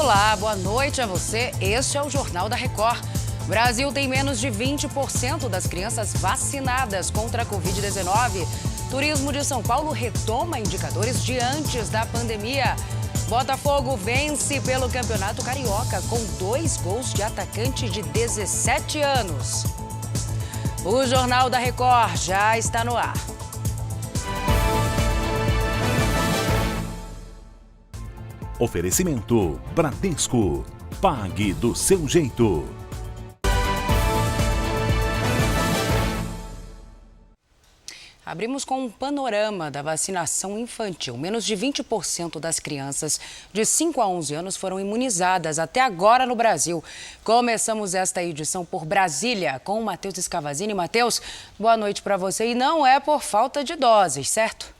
Olá, boa noite a você. Este é o Jornal da Record. O Brasil tem menos de 20% das crianças vacinadas contra a Covid-19. Turismo de São Paulo retoma indicadores de antes da pandemia. Botafogo vence pelo Campeonato Carioca com 2 gols de atacante de 17 anos. O Jornal da Record já está no ar. Oferecimento Bradesco. Pague do seu jeito. Abrimos com um panorama da vacinação infantil. Menos de 20% das crianças de 5 a 11 anos foram imunizadas até agora no Brasil. Começamos esta edição por Brasília com o Matheus Escavazini. Matheus, boa noite para você. E não é por falta de doses, certo?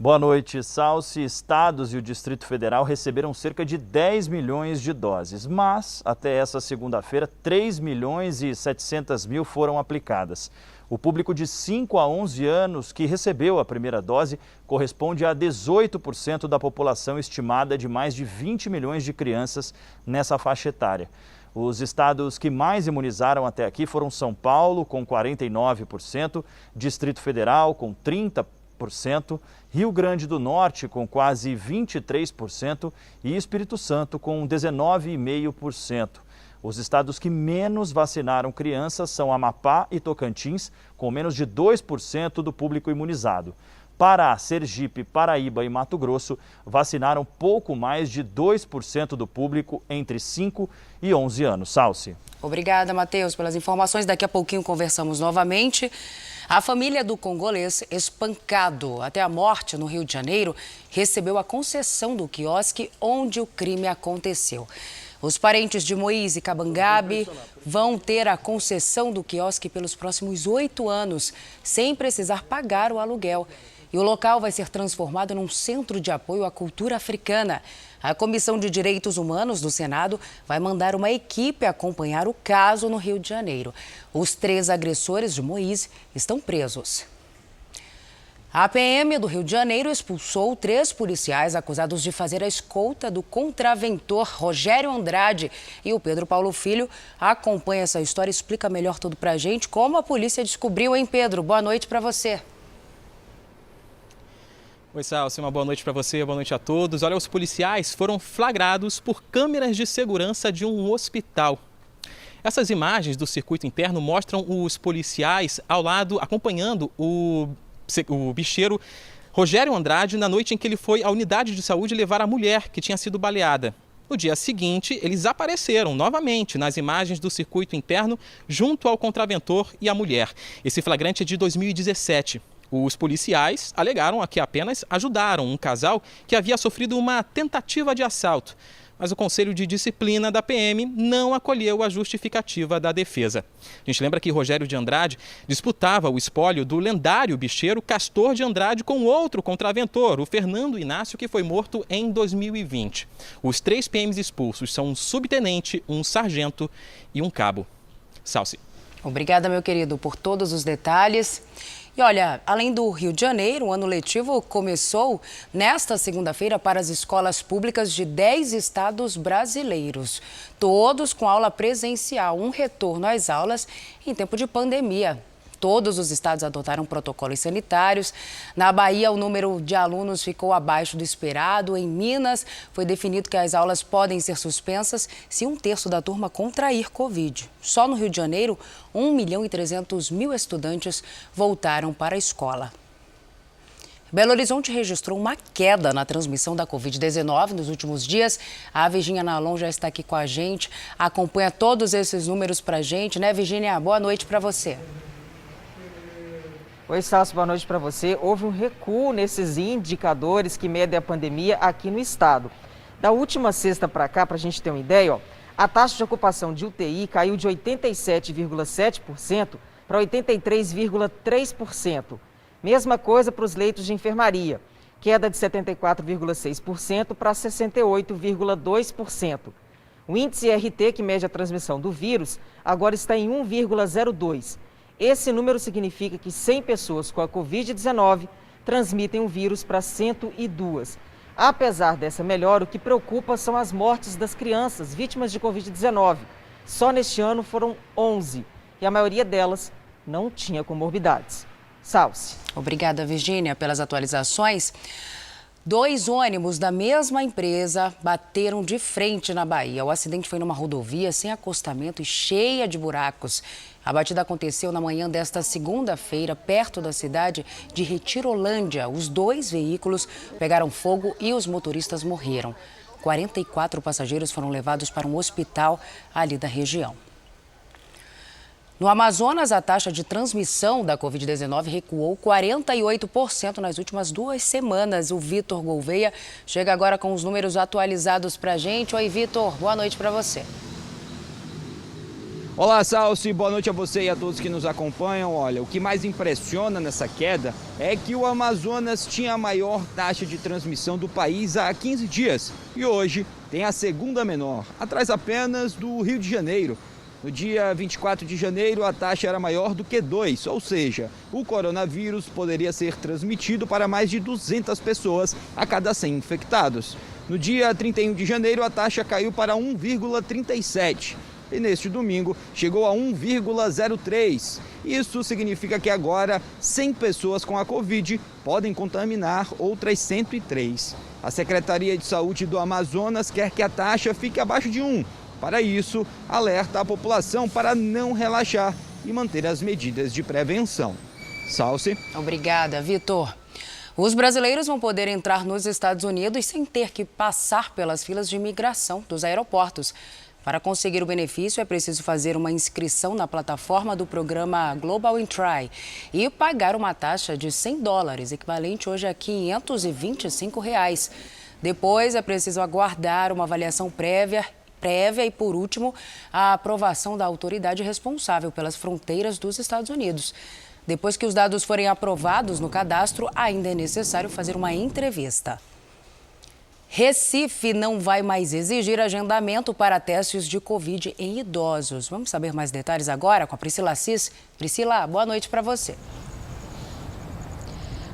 Boa noite, Salsi. Estados e o Distrito Federal receberam cerca de 10 milhões de doses, mas até essa segunda-feira, 3 milhões e 700 mil foram aplicadas. O público de 5 a 11 anos que recebeu a primeira dose corresponde a 18% da população estimada de mais de 20 milhões de crianças nessa faixa etária. Os estados que mais imunizaram até aqui foram São Paulo, com 49%, Distrito Federal, com 30%, Rio Grande do Norte com quase 23% e Espírito Santo com 19,5%. Os estados que menos vacinaram crianças são Amapá e Tocantins, com menos de 2% do público imunizado. Pará, Sergipe, Paraíba e Mato Grosso vacinaram pouco mais de 2% do público entre 5 e 11 anos. Salsi. Obrigada, Matheus, pelas informações. Daqui a pouquinho conversamos novamente. A família do congolês espancado até a morte no Rio de Janeiro recebeu a concessão do quiosque onde o crime aconteceu. Os parentes de Moise Kabangabe vão ter a concessão do quiosque pelos próximos 8 anos, sem precisar pagar o aluguel. E o local vai ser transformado num centro de apoio à cultura africana. A Comissão de Direitos Humanos do Senado vai mandar uma equipe acompanhar o caso no Rio de Janeiro. Os 3 agressores de Moise estão presos. A PM do Rio de Janeiro expulsou 3 policiais acusados de fazer a escolta do contraventor Rogério Andrade. E o Pedro Paulo Filho acompanha essa história e explica melhor tudo pra gente. Como a polícia descobriu, hein, Pedro? Boa noite pra você. Oi, Salsi, uma boa noite para você, boa noite a todos. Olha, os policiais foram flagrados por câmeras de segurança de um hospital. Essas imagens do circuito interno mostram os policiais ao lado, acompanhando o bicheiro Rogério Andrade na noite em que ele foi à unidade de saúde levar a mulher que tinha sido baleada. No dia seguinte, eles apareceram novamente nas imagens do circuito interno junto ao contraventor e à mulher. Esse flagrante é de 2017. Os policiais alegaram que apenas ajudaram um casal que havia sofrido uma tentativa de assalto. Mas o Conselho de Disciplina da PM não acolheu a justificativa da defesa. A gente lembra que Rogério de Andrade disputava o espólio do lendário bicheiro Castor de Andrade com outro contraventor, o Fernando Inácio, que foi morto em 2020. Os 3 PMs expulsos são um subtenente, um sargento e um cabo. Salsi. Obrigada, meu querido, por todos os detalhes. E olha, além do Rio de Janeiro, o ano letivo começou nesta segunda-feira para as escolas públicas de 10 estados brasileiros. Todos com aula presencial, um retorno às aulas em tempo de pandemia. Todos os estados adotaram protocolos sanitários. Na Bahia, o número de alunos ficou abaixo do esperado. Em Minas, foi definido que as aulas podem ser suspensas se 1/3 da turma contrair Covid. Só no Rio de Janeiro, 1.300.000 estudantes voltaram para a escola. Belo Horizonte registrou uma queda na transmissão da Covid-19 nos últimos dias. A Virgínia Nalon já está aqui com a gente, acompanha todos esses números para a gente, né, Virgínia? Boa noite para você. Oi, Salso, boa noite para você. Houve um recuo nesses indicadores que medem a pandemia aqui no estado. Da última sexta para cá, para a gente ter uma ideia, a taxa de ocupação de UTI caiu de 87,7% para 83,3%. Mesma coisa para os leitos de enfermaria, queda de 74,6% para 68,2%. O índice RT, que mede a transmissão do vírus, agora está em 1,02. Esse número significa que 100 pessoas com a Covid-19 transmitem o vírus para 102. Apesar dessa melhora, o que preocupa são as mortes das crianças vítimas de Covid-19. Só neste ano foram 11 e a maioria delas não tinha comorbidades. Salce. Obrigada, Virgínia, pelas atualizações. 2 ônibus da mesma empresa bateram de frente na Bahia. O acidente foi numa rodovia sem acostamento e cheia de buracos. A batida aconteceu na manhã desta segunda-feira, perto da cidade de Retirolândia. Os 2 veículos pegaram fogo e os motoristas morreram. 44 passageiros foram levados para um hospital ali da região. No Amazonas, a taxa de transmissão da Covid-19 recuou 48% nas últimas 2 semanas. O Vitor Gouveia chega agora com os números atualizados para a gente. Oi, Vitor, boa noite para você. Olá, Salce, boa noite a você e a todos que nos acompanham. Olha, o que mais impressiona nessa queda é que o Amazonas tinha a maior taxa de transmissão do país há 15 dias e hoje tem a segunda menor, atrás apenas do Rio de Janeiro. No dia 24 de janeiro, a taxa era maior do que 2, ou seja, o coronavírus poderia ser transmitido para mais de 200 pessoas a cada 100 infectados. No dia 31 de janeiro, a taxa caiu para 1,37 e neste domingo chegou a 1,03. Isso significa que agora 100 pessoas com a Covid podem contaminar outras 103. A Secretaria de Saúde do Amazonas quer que a taxa fique abaixo de 1. Para isso, alerta a população para não relaxar e manter as medidas de prevenção. Salce. Obrigada, Vitor. Os brasileiros vão poder entrar nos Estados Unidos sem ter que passar pelas filas de imigração dos aeroportos. Para conseguir o benefício, é preciso fazer uma inscrição na plataforma do programa Global Entry e pagar uma taxa de $100, equivalente hoje a R$ 525. Depois, é preciso aguardar uma avaliação prévia e, por último, a aprovação da autoridade responsável pelas fronteiras dos Estados Unidos. Depois que os dados forem aprovados no cadastro, ainda é necessário fazer uma entrevista. Recife não vai mais exigir agendamento para testes de Covid em idosos. Vamos saber mais detalhes agora com a Priscila Assis. Priscila, boa noite para você.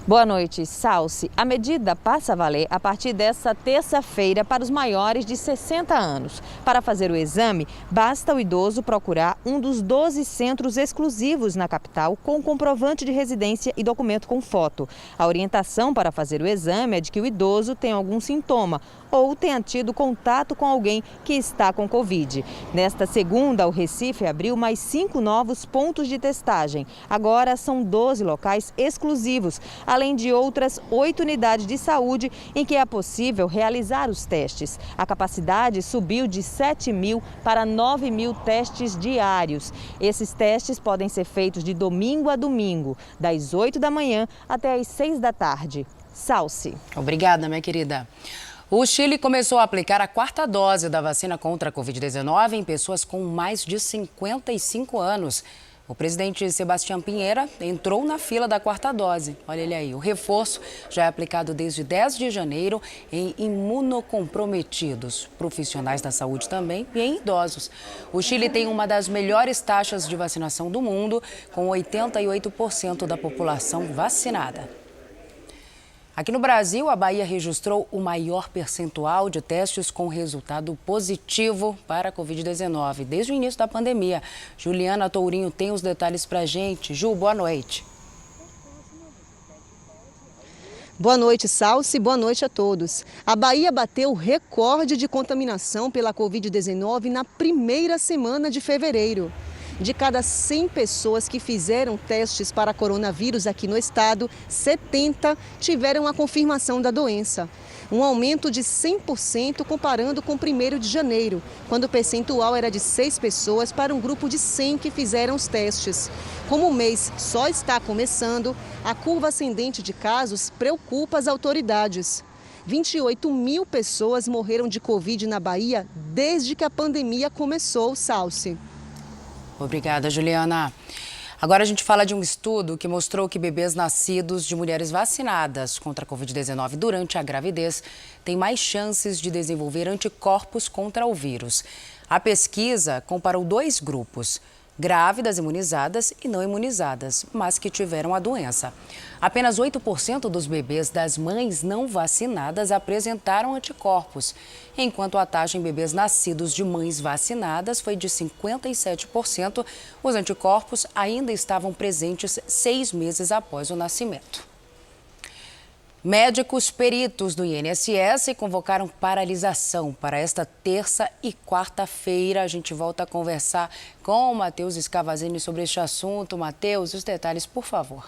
Boa noite, Salce. A medida passa a valer a partir desta terça-feira para os maiores de 60 anos. Para fazer o exame, basta o idoso procurar um dos 12 centros exclusivos na capital com comprovante de residência e documento com foto. A orientação para fazer o exame é de que o idoso tem algum sintoma ou tenha tido contato com alguém que está com Covid. Nesta segunda, o Recife abriu mais 5 novos pontos de testagem. Agora são 12 locais exclusivos, além de outras 8 unidades de saúde em que é possível realizar os testes. A capacidade subiu de 7.000 para 9.000 testes diários. Esses testes podem ser feitos de domingo a domingo, das 8 da manhã até as 6 da tarde. Salce. Obrigada, minha querida. O Chile começou a aplicar a 4ª dose da vacina contra a Covid-19 em pessoas com mais de 55 anos. O presidente Sebastián Piñera entrou na fila da 4ª dose. Olha ele aí, o reforço já é aplicado desde 10 de janeiro em imunocomprometidos, profissionais da saúde também e em idosos. O Chile tem uma das melhores taxas de vacinação do mundo, com 88% da população vacinada. Aqui no Brasil, a Bahia registrou o maior percentual de testes com resultado positivo para a Covid-19 desde o início da pandemia. Juliana Tourinho tem os detalhes para a gente. Ju, boa noite. Boa noite, Salce. Boa noite a todos. A Bahia bateu o recorde de contaminação pela Covid-19 na primeira semana de fevereiro. De cada 100 pessoas que fizeram testes para coronavírus aqui no estado, 70 tiveram a confirmação da doença. Um aumento de 100% comparando com 1º de janeiro, quando o percentual era de 6 pessoas para um grupo de 100 que fizeram os testes. Como o mês só está começando, a curva ascendente de casos preocupa as autoridades. 28.000 pessoas morreram de Covid na Bahia desde que a pandemia começou, Salce. Obrigada, Juliana. Agora a gente fala de um estudo que mostrou que bebês nascidos de mulheres vacinadas contra a Covid-19 durante a gravidez têm mais chances de desenvolver anticorpos contra o vírus. A pesquisa comparou 2 grupos. grávidas imunizadas e não imunizadas, mas que tiveram a doença. Apenas 8% dos bebês das mães não vacinadas apresentaram anticorpos, enquanto a taxa em bebês nascidos de mães vacinadas foi de 57%. Os anticorpos ainda estavam presentes 6 meses após o nascimento. Médicos peritos do INSS convocaram paralisação para esta terça e quarta-feira. A gente volta a conversar com o Matheus Scavazini sobre este assunto. Matheus, os detalhes, por favor.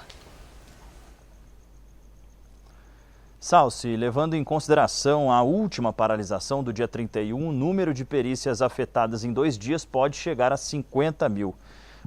Salsi, levando em consideração a última paralisação do dia 31, o número de perícias afetadas em 2 dias pode chegar a 50 mil.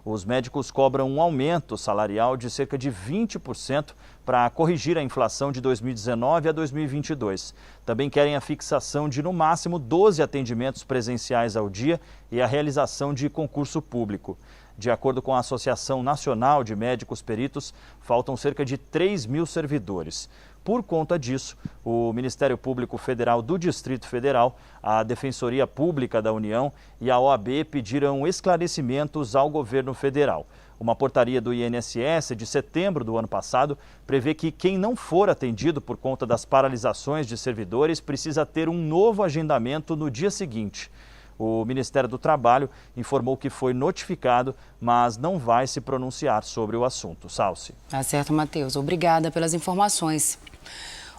Os médicos cobram um aumento salarial de cerca de 20% para corrigir a inflação de 2019 a 2022. Também querem a fixação de, no máximo, 12 atendimentos presenciais ao dia e a realização de concurso público. De acordo com a Associação Nacional de Médicos Peritos, faltam cerca de 3 mil servidores. Por conta disso, o Ministério Público Federal do Distrito Federal, a Defensoria Pública da União e a OAB pediram esclarecimentos ao governo federal. Uma portaria do INSS de setembro do ano passado prevê que quem não for atendido por conta das paralisações de servidores precisa ter um novo agendamento no dia seguinte. O Ministério do Trabalho informou que foi notificado, mas não vai se pronunciar sobre o assunto. Salsi. Tá certo, Matheus. Obrigada pelas informações.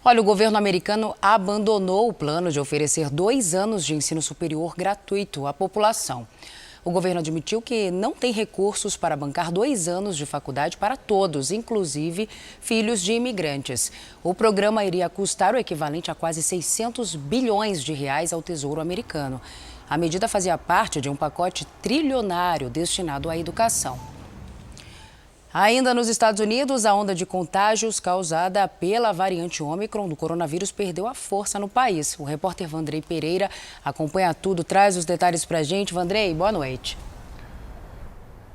Olha, o governo americano abandonou o plano de oferecer 2 anos de ensino superior gratuito à população. O governo admitiu que não tem recursos para bancar 2 anos de faculdade para todos, inclusive filhos de imigrantes. O programa iria custar o equivalente a quase 600 bilhões de reais ao Tesouro americano. A medida fazia parte de um pacote trilionário destinado à educação. Ainda nos Estados Unidos, a onda de contágios causada pela variante Ômicron do coronavírus perdeu a força no país. O repórter Vandrei Pereira acompanha tudo, traz os detalhes para a gente. Vandrei, boa noite.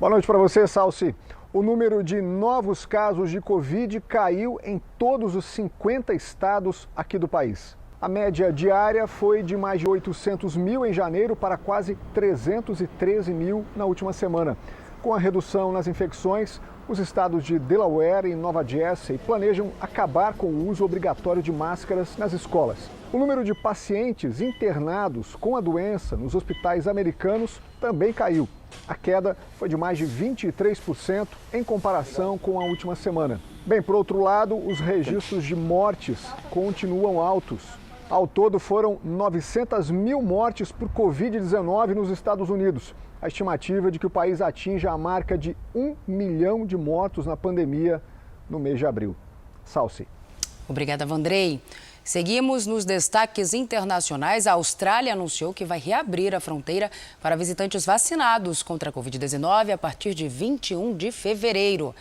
Boa noite para você, Salsi. O número de novos casos de Covid caiu em todos os 50 estados aqui do país. A média diária foi de mais de 800 mil em janeiro para quase 313 mil na última semana. Com a redução nas infecções, os estados de Delaware e Nova Jersey planejam acabar com o uso obrigatório de máscaras nas escolas. O número de pacientes internados com a doença nos hospitais americanos também caiu. A queda foi de mais de 23% em comparação com a última semana. Bem, por outro lado, os registros de mortes continuam altos. Ao todo, foram 900 mil mortes por Covid-19 nos Estados Unidos. A estimativa é de que o país atinja a marca de 1 milhão de mortos na pandemia no mês de abril. Salsi. Obrigada, Vandrei. Seguimos nos destaques internacionais. A Austrália anunciou que vai reabrir a fronteira para visitantes vacinados contra a Covid-19 a partir de 21 de fevereiro.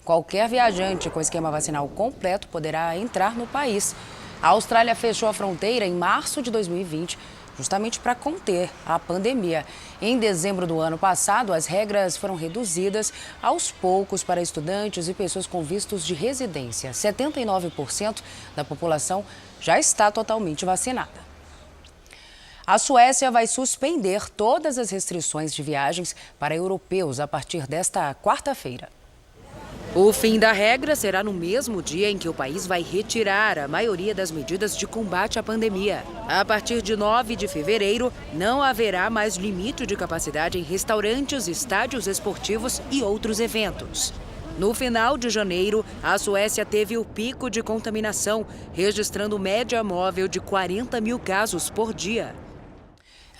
Qualquer viajante com esquema vacinal completo poderá entrar no país. A Austrália fechou a fronteira em março de 2020, justamente para conter a pandemia. Em dezembro do ano passado, as regras foram reduzidas aos poucos para estudantes e pessoas com vistos de residência. 79% da população já está totalmente vacinada. A Suécia vai suspender todas as restrições de viagens para europeus a partir desta quarta-feira. O fim da regra será no mesmo dia em que o país vai retirar a maioria das medidas de combate à pandemia. A partir de 9 de fevereiro, não haverá mais limite de capacidade em restaurantes, estádios esportivos e outros eventos. No final de janeiro, a Suécia teve o pico de contaminação, registrando média móvel de 40 mil casos por dia.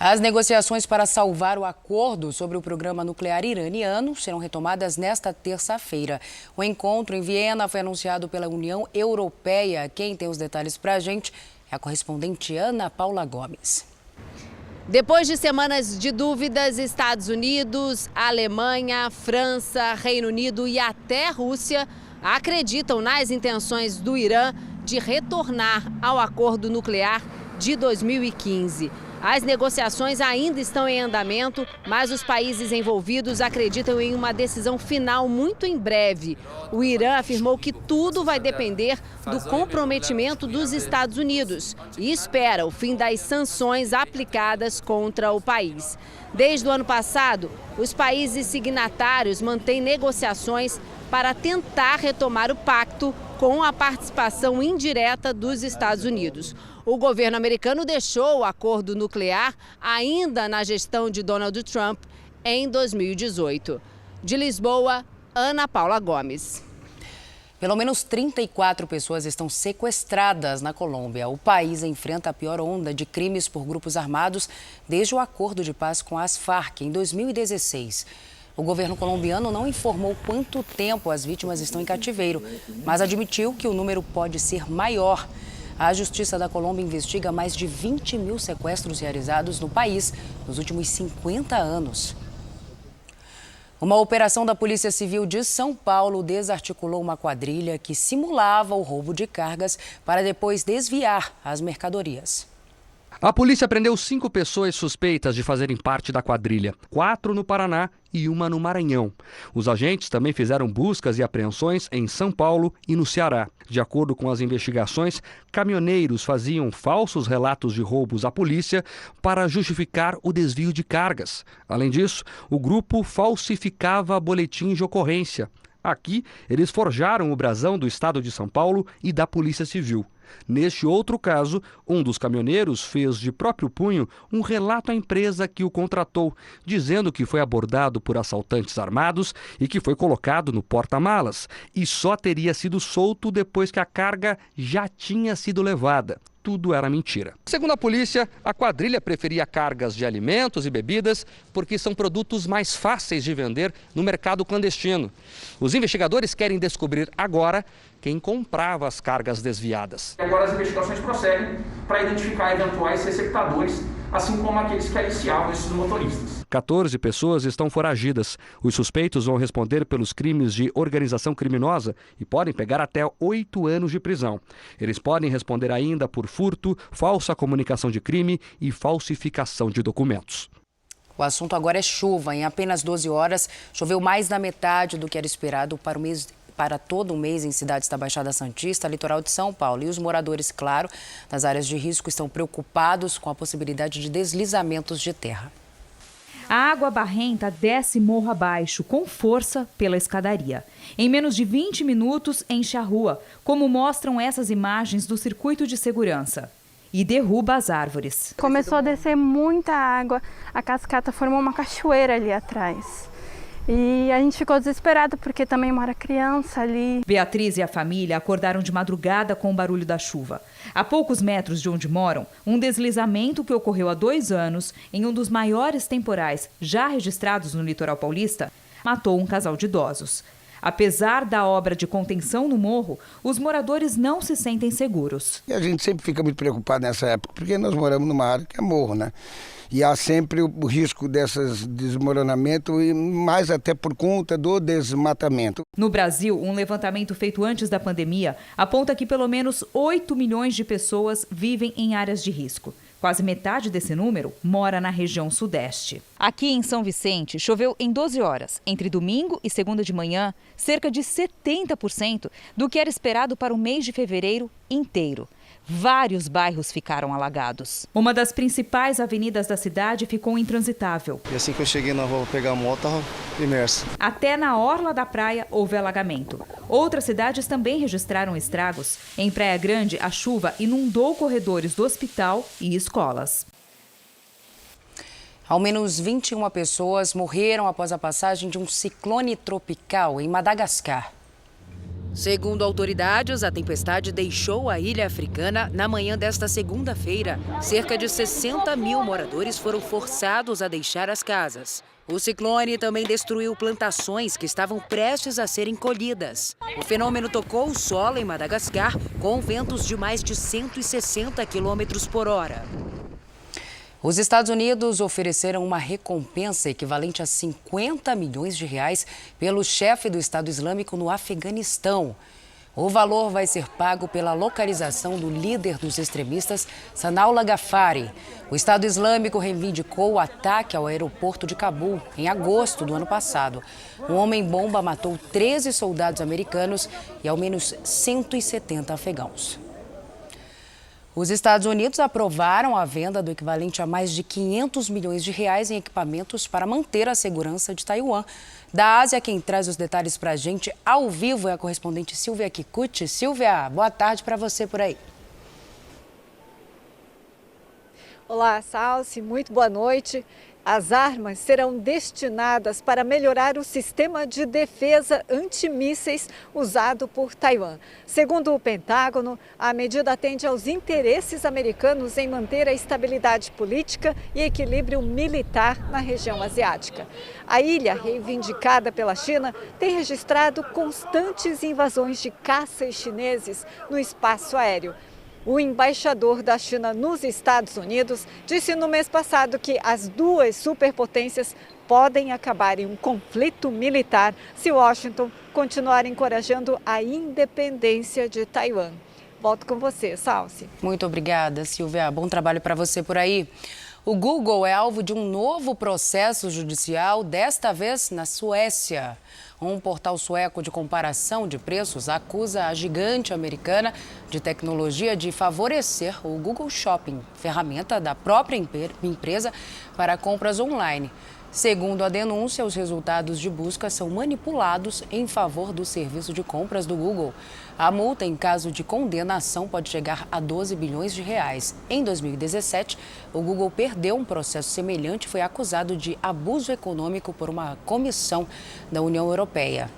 As negociações para salvar o acordo sobre o programa nuclear iraniano serão retomadas nesta terça-feira. O encontro em Viena foi anunciado pela União Europeia. Quem tem os detalhes para a gente é a correspondente Ana Paula Gomes. Depois de semanas de dúvidas, Estados Unidos, Alemanha, França, Reino Unido e até Rússia acreditam nas intenções do Irã de retornar ao acordo nuclear de 2015. As negociações ainda estão em andamento, mas os países envolvidos acreditam em uma decisão final muito em breve. O Irã afirmou que tudo vai depender do comprometimento dos Estados Unidos e espera o fim das sanções aplicadas contra o país. Desde o ano passado, os países signatários mantêm negociações para tentar retomar o pacto com a participação indireta dos Estados Unidos. O governo americano deixou o acordo nuclear ainda na gestão de Donald Trump em 2018. De Lisboa, Ana Paula Gomes. Pelo menos 34 pessoas estão sequestradas na Colômbia. O país enfrenta a pior onda de crimes por grupos armados desde o acordo de paz com as Farc em 2016. O governo colombiano não informou quanto tempo as vítimas estão em cativeiro, mas admitiu que o número pode ser maior. A Justiça da Colômbia investiga mais de 20 mil sequestros realizados no país nos últimos 50 anos. Uma operação da Polícia Civil de São Paulo desarticulou uma quadrilha que simulava o roubo de cargas para depois desviar as mercadorias. A polícia prendeu 5 pessoas suspeitas de fazerem parte da quadrilha, 4 no Paraná e 1 no Maranhão. Os agentes também fizeram buscas e apreensões em São Paulo e no Ceará. De acordo com as investigações, caminhoneiros faziam falsos relatos de roubos à polícia para justificar o desvio de cargas. Além disso, o grupo falsificava boletins de ocorrência. Aqui, eles forjaram o brasão do Estado de São Paulo e da Polícia Civil. Neste outro caso, um dos caminhoneiros fez de próprio punho um relato à empresa que o contratou, dizendo que foi abordado por assaltantes armados e que foi colocado no porta-malas e só teria sido solto depois que a carga já tinha sido levada. Tudo era mentira. Segundo a polícia, a quadrilha preferia cargas de alimentos e bebidas porque são produtos mais fáceis de vender no mercado clandestino. Os investigadores querem descobrir agora quem comprava as cargas desviadas. Agora as investigações prosseguem para identificar eventuais receptadores, assim como aqueles que aliciavam esses motoristas. 14 pessoas estão foragidas. Os suspeitos vão responder pelos crimes de organização criminosa e podem pegar até 8 anos de prisão. Eles podem responder ainda por furto, falsa comunicação de crime e falsificação de documentos. O assunto agora é chuva. Em apenas 12 horas, choveu mais da metade do que era esperado para todo o mês em cidades da Baixada Santista, litoral de São Paulo. E os moradores, claro, das áreas de risco estão preocupados com a possibilidade de deslizamentos de terra. A água barrenta desce morro abaixo, com força, pela escadaria. Em menos de 20 minutos, enche a rua, como mostram essas imagens do circuito de segurança. E derruba as árvores. Começou a descer muita água, a cascata formou uma cachoeira ali atrás. E a gente ficou desesperado porque também mora criança ali. Beatriz e a família acordaram de madrugada com o barulho da chuva. A poucos metros de onde moram, um deslizamento que ocorreu há 2 anos, em um dos maiores temporais já registrados no litoral paulista, matou um casal de idosos. Apesar da obra de contenção no morro, os moradores não se sentem seguros. E a gente sempre fica muito preocupado nessa época, porque nós moramos numa área que é morro, né? E há sempre o risco desses desmoronamento, e mais até por conta do desmatamento. No Brasil, um levantamento feito antes da pandemia aponta que pelo menos 8 milhões de pessoas vivem em áreas de risco. Quase metade desse número mora na região sudeste. Aqui em São Vicente, choveu em 12 horas, entre domingo e segunda de manhã, cerca de 70% do que era esperado para o mês de fevereiro inteiro. Vários bairros ficaram alagados. Uma das principais avenidas da cidade ficou intransitável. E assim que eu cheguei na rua pegar a moto, estava imerso. Até na orla da praia houve alagamento. Outras cidades também registraram estragos. Em Praia Grande, a chuva inundou corredores do hospital e escolas. Ao menos 21 pessoas morreram após a passagem de um ciclone tropical em Madagascar. Segundo autoridades, a tempestade deixou a ilha africana na manhã desta segunda-feira. Cerca de 60 mil moradores foram forçados a deixar as casas. O ciclone também destruiu plantações que estavam prestes a serem colhidas. O fenômeno tocou o solo em Madagascar com ventos de mais de 160 km por hora. Os Estados Unidos ofereceram uma recompensa equivalente a 50 milhões de reais pelo chefe do Estado Islâmico no Afeganistão. O valor vai ser pago pela localização do líder dos extremistas, Sanal Ghafari. O Estado Islâmico reivindicou o ataque ao aeroporto de Cabul em agosto do ano passado. Um homem-bomba matou 13 soldados americanos e ao menos 170 afegãos. Os Estados Unidos aprovaram a venda do equivalente a mais de 500 milhões de reais em equipamentos para manter a segurança de Taiwan. Da Ásia, quem traz os detalhes para a gente ao vivo é a correspondente Silvia Kikuchi. Silvia, boa tarde para você por aí. Olá, Salsi, muito boa noite. As armas serão destinadas para melhorar o sistema de defesa antimísseis usado por Taiwan. Segundo o Pentágono, a medida atende aos interesses americanos em manter a estabilidade política e equilíbrio militar na região asiática. A ilha, reivindicada pela China, tem registrado constantes invasões de caças chineses no espaço aéreo. O embaixador da China nos Estados Unidos disse no mês passado que as duas superpotências podem acabar em um conflito militar se Washington continuar encorajando a independência de Taiwan. Volto com você, Salsi. Muito obrigada, Silvia. Bom trabalho para você por aí. O Google é alvo de um novo processo judicial, desta vez na Suécia. Um portal sueco de comparação de preços acusa a gigante americana de tecnologia de favorecer o Google Shopping, ferramenta da própria empresa para compras online. Segundo a denúncia, os resultados de busca são manipulados em favor do serviço de compras do Google. A multa, em caso de condenação, pode chegar a 12 bilhões de reais. Em 2017, o Google perdeu um processo semelhante e foi acusado de abuso econômico por uma comissão da União Europeia.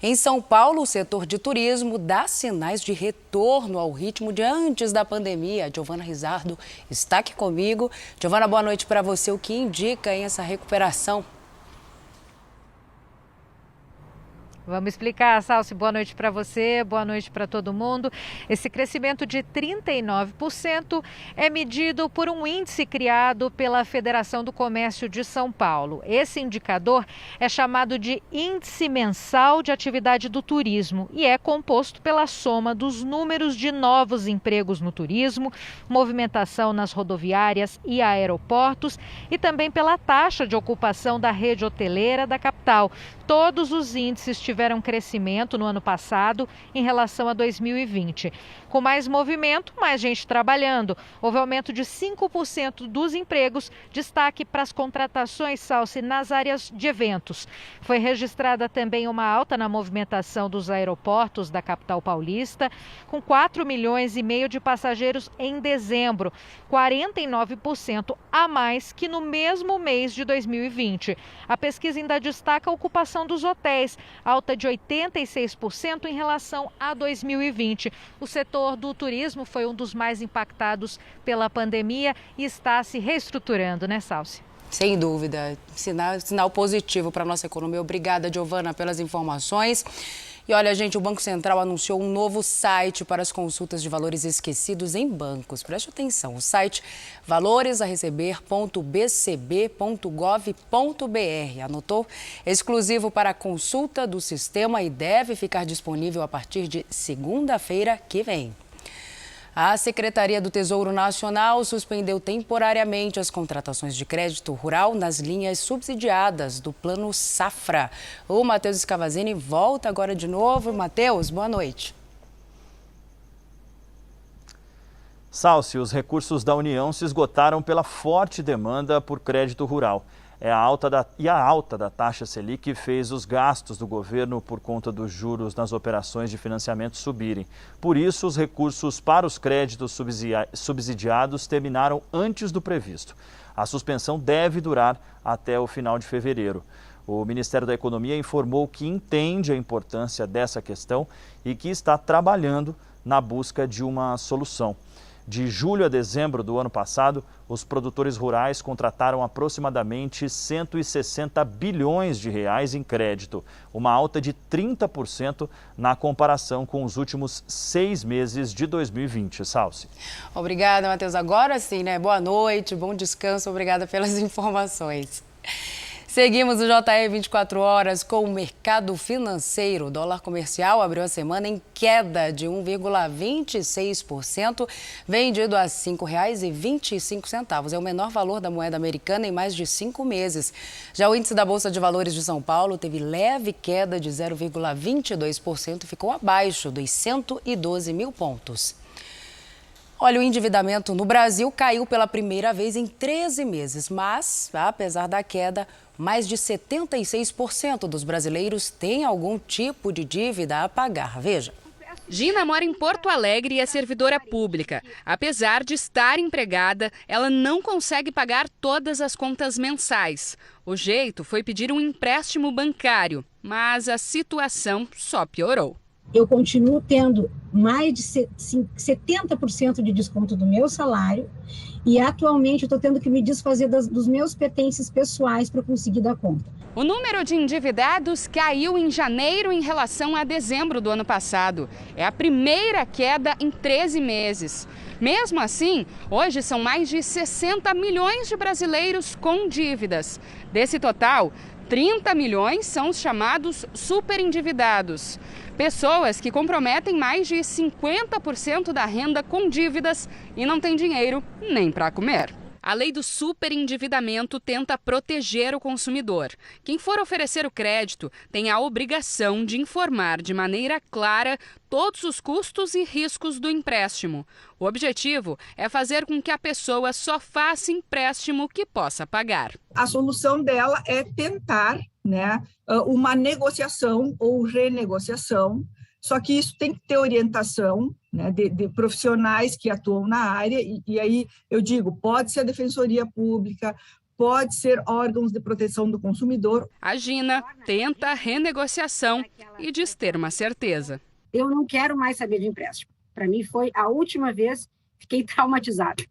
Em São Paulo, o setor de turismo dá sinais de retorno ao ritmo de antes da pandemia. A Giovana Rizardo está aqui comigo. Giovana, boa noite para você. O que indica essa recuperação? Vamos explicar, Salsi. Boa noite para você, boa noite para todo mundo. Esse crescimento de 39% é medido por um índice criado pela Federação do Comércio de São Paulo. Esse indicador é chamado de Índice Mensal de Atividade do Turismo e é composto pela soma dos números de novos empregos no turismo, movimentação nas rodoviárias e aeroportos e também pela taxa de ocupação da rede hoteleira da capital. Todos os índices tiveram crescimento no ano passado em relação a 2020. Com mais movimento, mais gente trabalhando. Houve aumento de 5% dos empregos, destaque para as contratações, Salsi, nas áreas de eventos. Foi registrada também uma alta na movimentação dos aeroportos da capital paulista, com 4,5 milhões de passageiros em dezembro, 49% a mais que no mesmo mês de 2020. A pesquisa ainda destaca a ocupação dos hotéis, alta de 86% em relação a 2020. O setor do turismo foi um dos mais impactados pela pandemia e está se reestruturando, né, Salsi? Sem dúvida, sinal positivo para a nossa economia. Obrigada, Giovana, pelas informações. E olha, gente, o Banco Central anunciou um novo site para as consultas de valores esquecidos em bancos. Preste atenção, o site valoresaReceber.bcb.gov.br. Anotou? Exclusivo para a consulta do sistema e deve ficar disponível a partir de segunda-feira que vem. A Secretaria do Tesouro Nacional suspendeu temporariamente as contratações de crédito rural nas linhas subsidiadas do Plano Safra. O Matheus Scavazini volta agora de novo. Matheus, boa noite. Salsi, os recursos da União se esgotaram pela forte demanda por crédito rural. A alta da taxa Selic fez os gastos do governo por conta dos juros nas operações de financiamento subirem. Por isso, os recursos para os créditos subsidiados terminaram antes do previsto. A suspensão deve durar até o final de fevereiro. O Ministério da Economia informou que entende a importância dessa questão e que está trabalhando na busca de uma solução. De julho a dezembro do ano passado, os produtores rurais contrataram aproximadamente 160 bilhões de reais em crédito, uma alta de 30% na comparação com os últimos 6 meses de 2020. Salsi. Obrigada, Matheus. Agora sim, né? Boa noite, bom descanso. Obrigada pelas informações. Seguimos o JR 24 horas com o mercado financeiro. O dólar comercial abriu a semana em queda de 1,26%, vendido a R$ 5,25. É o menor valor da moeda americana em mais de 5 meses. Já o índice da Bolsa de Valores de São Paulo teve leve queda de 0,22% e ficou abaixo dos 112 mil pontos. Olha, o endividamento no Brasil caiu pela primeira vez em 13 meses, mas, apesar da queda, mais de 76% dos brasileiros têm algum tipo de dívida a pagar. Veja. Gina mora em Porto Alegre e é servidora pública. Apesar de estar empregada, ela não consegue pagar todas as contas mensais. O jeito foi pedir um empréstimo bancário, mas a situação só piorou. Eu continuo tendo mais de 70% de desconto do meu salário e atualmente eu estou tendo que me desfazer dos meus pertences pessoais para conseguir dar conta. O número de endividados caiu em janeiro em relação a dezembro do ano passado. É a primeira queda em 13 meses. Mesmo assim, hoje são mais de 60 milhões de brasileiros com dívidas. Desse total, 30 milhões são os chamados superendividados. Pessoas que comprometem mais de 50% da renda com dívidas e não têm dinheiro nem para comer. A lei do superendividamento tenta proteger o consumidor. Quem for oferecer o crédito tem a obrigação de informar de maneira clara todos os custos e riscos do empréstimo. O objetivo é fazer com que a pessoa só faça empréstimo que possa pagar. A solução dela é tentar, uma negociação ou renegociação, só que isso tem que ter orientação, de profissionais que atuam na área, e aí eu digo, pode ser a Defensoria Pública, pode ser órgãos de proteção do consumidor. A Gina tenta a renegociação e diz ter uma certeza. Eu não quero mais saber de empréstimo. Para mim foi a última vez, fiquei traumatizada.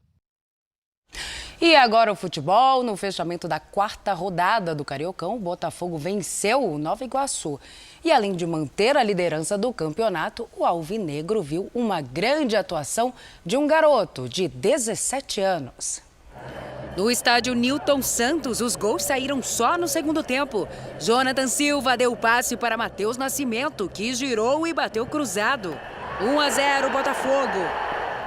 E agora o futebol, no fechamento da 4ª rodada do Cariocão, o Botafogo venceu o Nova Iguaçu. E além de manter a liderança do campeonato, o alvinegro viu uma grande atuação de um garoto de 17 anos. No estádio Newton Santos, os gols saíram só no segundo tempo. Jonathan Silva deu passe para Matheus Nascimento, que girou e bateu cruzado. 1-0 Botafogo.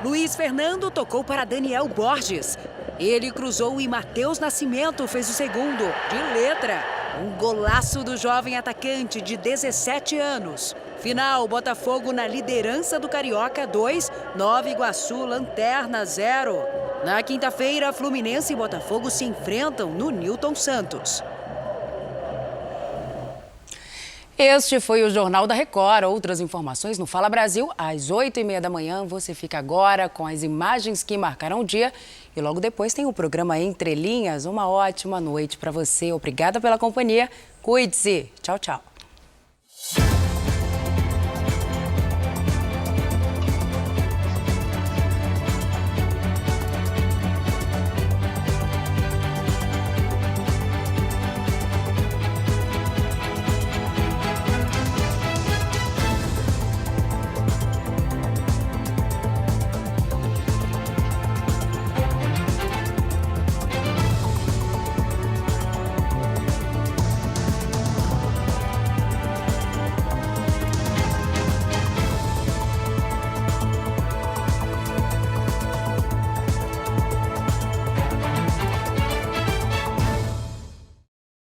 Luiz Fernando tocou para Daniel Borges. Ele cruzou e Matheus Nascimento fez o segundo, de letra. Um golaço do jovem atacante de 17 anos. Final, Botafogo na liderança do Carioca 2, Nova Iguaçu Lanterna 0. Na quinta-feira, Fluminense e Botafogo se enfrentam no Newton Santos. Este foi o Jornal da Record. Outras informações no Fala Brasil, às 8h30 da manhã. Você fica agora com as imagens que marcaram o dia. E logo depois tem o programa Entre Linhas. Uma ótima noite para você. Obrigada pela companhia. Cuide-se. Tchau, tchau.